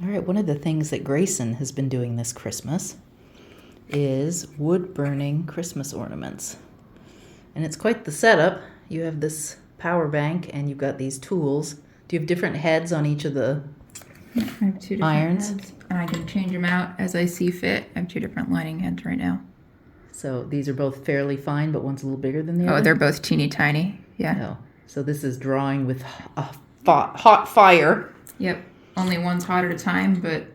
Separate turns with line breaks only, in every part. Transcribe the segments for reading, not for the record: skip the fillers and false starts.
All right, one of the things that Grayson has been doing this Christmas is wood burning Christmas ornaments. And it's quite the setup. You have this power bank and you've got these tools. Do you have different heads on each of the
I have 2 different
irons?
heads, and I can change them out as I see fit. I have 2 different lighting heads right now.
So these are both fairly fine, but one's a little bigger than the other?
Oh, they're both teeny tiny. Yeah.
Oh, so this is drawing with a hot fire.
Yep. Only one's hot at a time, but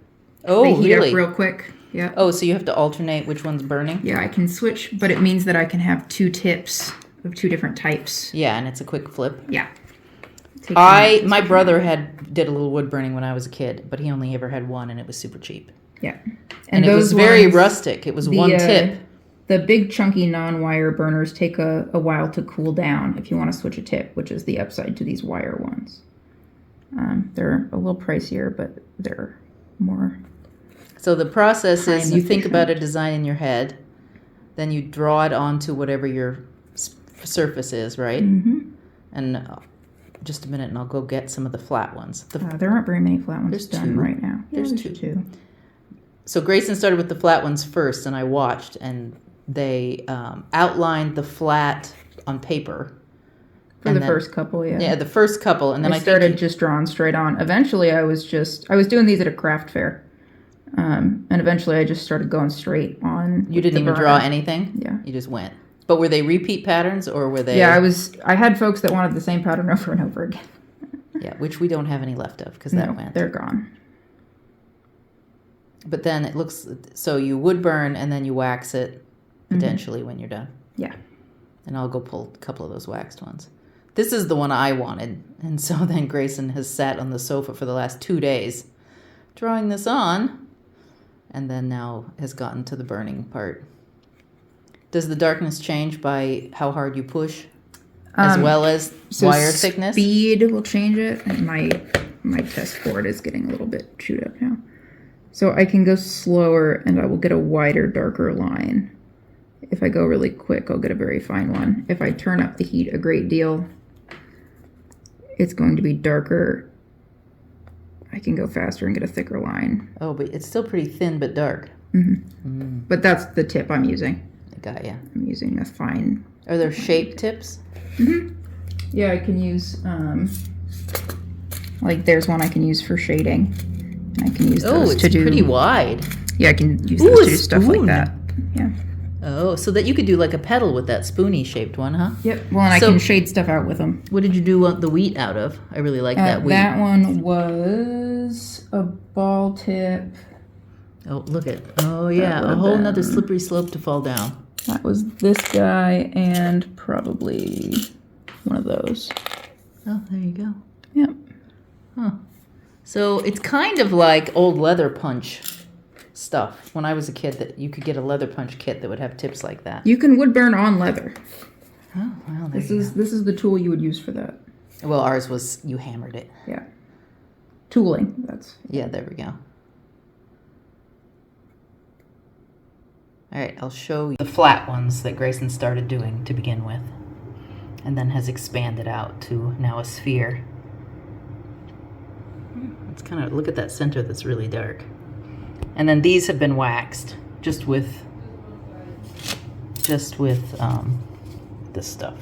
Oh,
they heat
really?
up real quick. Yeah.
Oh, so you have to alternate which one's burning?
Yeah, I can switch, but it means that I can have 2 tips of 2 different types.
Yeah, and it's a quick flip.
Yeah.
My brother did a little wood burning when I was a kid, but he only ever had one, and it was super cheap.
Yeah.
And it was very rustic. It was one tip.
The big chunky non-wire burners take a while to cool down if you want to switch a tip, which is the upside to these wire ones. They're a little pricier, but they're more.
So the process is you think
efficient.
about a design in your head, then you draw it onto whatever your surface is, right?
Mm-hmm.
And just a minute, and I'll go get some of the flat ones.
There aren't very many flat ones
There's
done
2.
right now. Yeah,
There's
two.
2. So Grayson started with the flat ones first, and I watched, and they outlined the flat on paper.
For
And
the
then-
first couple, yeah.
Yeah, the first couple, and then
I
I
started
think
just drawing straight on. Eventually, I was doing these at a craft fair. And eventually I just started going straight on.
you didn't even draw anything?
Yeah.
You just went. But were they repeat patterns, or were they...
Yeah, I had folks that wanted the same pattern over and over again.
Yeah, which we don't have any left of, because that went.
They're gone.
But then it looks... So you wood burn, and then you wax it potentially when you're done.
Yeah.
And I'll go pull a couple of those waxed ones. This is the one I wanted. And so then Grayson has sat on the sofa for the last 2 days drawing this on, and then now has gotten to the burning part. Does the darkness change by how hard you push, as well as wire thickness?
Speed will change it. And my test board is getting a little bit chewed up now. So I can go slower, and I will get a wider, darker line. If I go really quick, I'll get a very fine one. If I turn up the heat a great deal, it's going to be darker. I can go faster and get a thicker line.
Oh, but it's still pretty thin but dark.
But that's the tip I'm using.
I got ya.
I'm using a fine.
Are there shape tips?
Yeah, I can use, like there's one I can use for shading. And I can use
Oh,
those
it's
to do.
pretty wide.
Yeah, I can use
Ooh,
those
a
to do stuff like
spoon.
that. Yeah.
Oh, so that you could do like a pedal with that spoony shaped one, huh?
Yep. Well, and
So-
I can shade stuff out with them.
What did you do the wheat out of? I really like that wheat.
That one was a ball tip.
Oh, look at. Oh, yeah. A
would've
whole
been-
nother slippery slope to fall down.
That was this guy and probably one of those.
Oh, there you go.
Yep.
Huh. So it's kind of like old leather punch stuff. When I was a kid, that you could get a leather punch kit that would have tips like that.
You can wood burn on leather.
Oh, well, there
This
you
is the tool you would use for that.
go. Well, ours was you hammered it.
Yeah. Tooling. That's
Yeah, there we go. All right, I'll show you the flat ones that Grayson started doing to begin with, and then has expanded out to now a sphere. It's kind of, look at that center that's really dark. And then these have been waxed just with this stuff.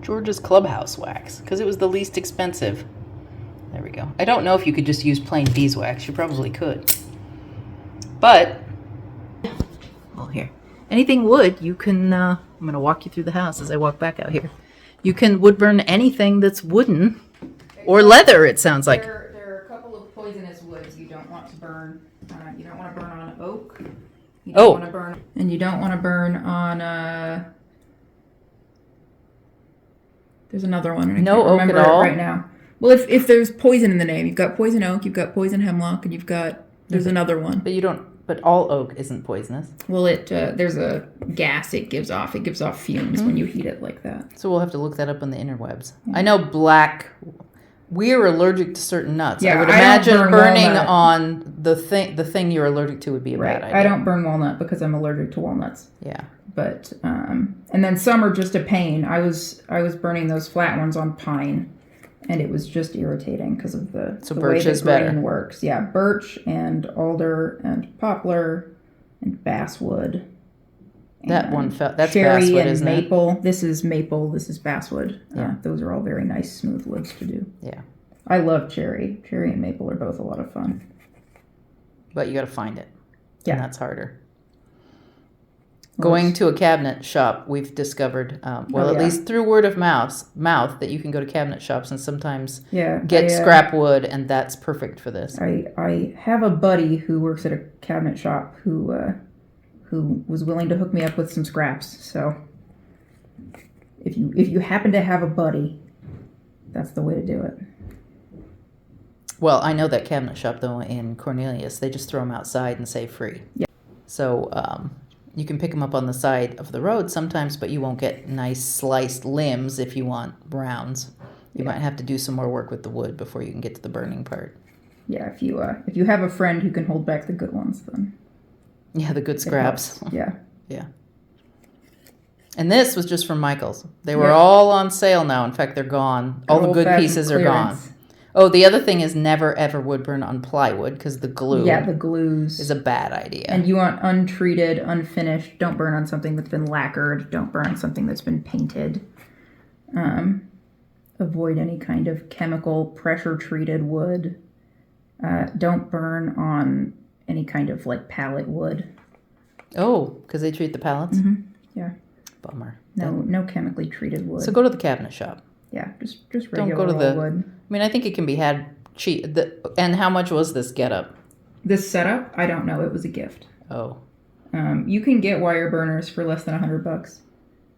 George's Clubhouse wax, because it was the least expensive. There we go. I don't know if you could just use plain beeswax. You probably could. But, well, here. Anything wood, you can, I'm going to walk you through the house as I walk back out here. You can wood burn anything that's wooden or leather, it sounds like.
There are a couple of poisonous woods you don't want to burn. You don't want to burn on oak. You don't want to burn, and you don't want to burn on. There's another one. And I
No
can't
oak
remember
at all?
it right now. Well, if there's poison in the name, you've got poison oak, you've got poison hemlock, and there's another one.
But you don't. But all oak isn't poisonous.
Well, there's a gas it gives off. It gives off fumes when you heat it like that.
So we'll have to look that up on the interwebs. I know black. We're allergic to certain nuts.
Yeah,
I would
I don't
imagine
burn
burning
walnut.
on the thing you're allergic to would be a bad idea.
I don't burn walnut because I'm allergic to walnuts.
Yeah.
But and then some are just a pain. I was burning those flat ones on pine, and it was just irritating because of the way
birch
that
is better.
green works. Yeah, birch and alder and poplar and basswood.
That one that's
cherry
basswood,
and
isn't
maple. This is maple. This is basswood.
Yeah.
Yeah, those are all very nice, smooth woods to do.
Yeah.
I love cherry. Cherry and maple are both a lot of fun.
But you got to find it.
Yeah.
And that's harder.
Well,
Going to a cabinet shop, we've discovered, at least through word of mouth, that you can go to cabinet shops and sometimes get scrap wood, and that's perfect for this.
I have a buddy who works at a cabinet shop who was willing to hook me up with some scraps. So if you happen to have a buddy, that's the way to do it.
Well, I know that cabinet shop, though, in Cornelius. They just throw them outside and say free.
Yeah.
So you can pick them up on the side of the road sometimes, but you won't get nice sliced limbs if you want rounds. You might have to do some more work with the wood before you can get to the burning part.
Yeah, if you have a friend who can hold back the good ones, then...
Yeah, the good scraps.
Yeah.
Yeah. And this was just from Michael's. They were all on sale now. In fact, they're gone. All the good pieces are gone. Oh, the other thing is never ever wood burn on plywood because the glue.
Yeah, the glues
is a bad idea.
And you want untreated, unfinished. Don't burn on something that's been lacquered. Don't burn on something that's been painted. Avoid any kind of chemical pressure treated wood. Don't burn on any kind of like pallet wood.
Oh, because they treat the pallets?
Mm-hmm. Yeah.
Bummer.
No chemically treated wood.
So go to the cabinet shop.
Yeah, just regular
Don't go to the
wood.
I mean, I think it can be had cheap. And how much was this getup?
This setup? I don't know. It was a gift.
Oh.
You can get wire burners for less than $100.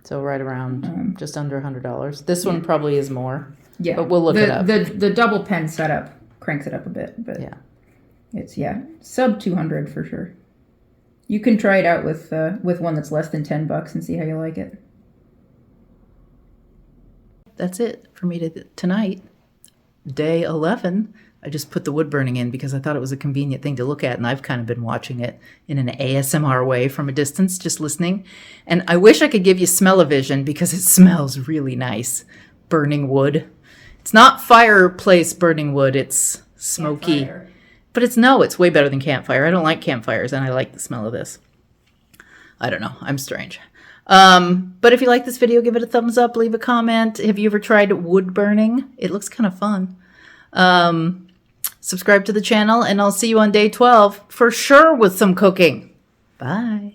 So right around just under $100. This one probably is more.
Yeah.
But we'll look it up.
The double pen setup cranks it up a bit, but
yeah.
It's sub 200 for sure. You can try it out with one that's less than $10 and see how you like it. That's it for me tonight. Day 11. I just put the wood burning in because I thought it was a convenient thing to look at, and I've kind of been watching it in an ASMR way from a distance, just listening. And I wish I could give you smell-o-vision because it smells really nice. Burning wood. It's not fireplace burning wood, it's smoky. Campfire. But it's way better than campfire. I don't like campfires, and I like the smell of this. I don't know. I'm strange. But if you like this video, give it a thumbs up, leave a comment. Have you ever tried wood burning? It looks kind of fun. Subscribe to the channel, and I'll see you on day 12 for sure with some cooking. Bye.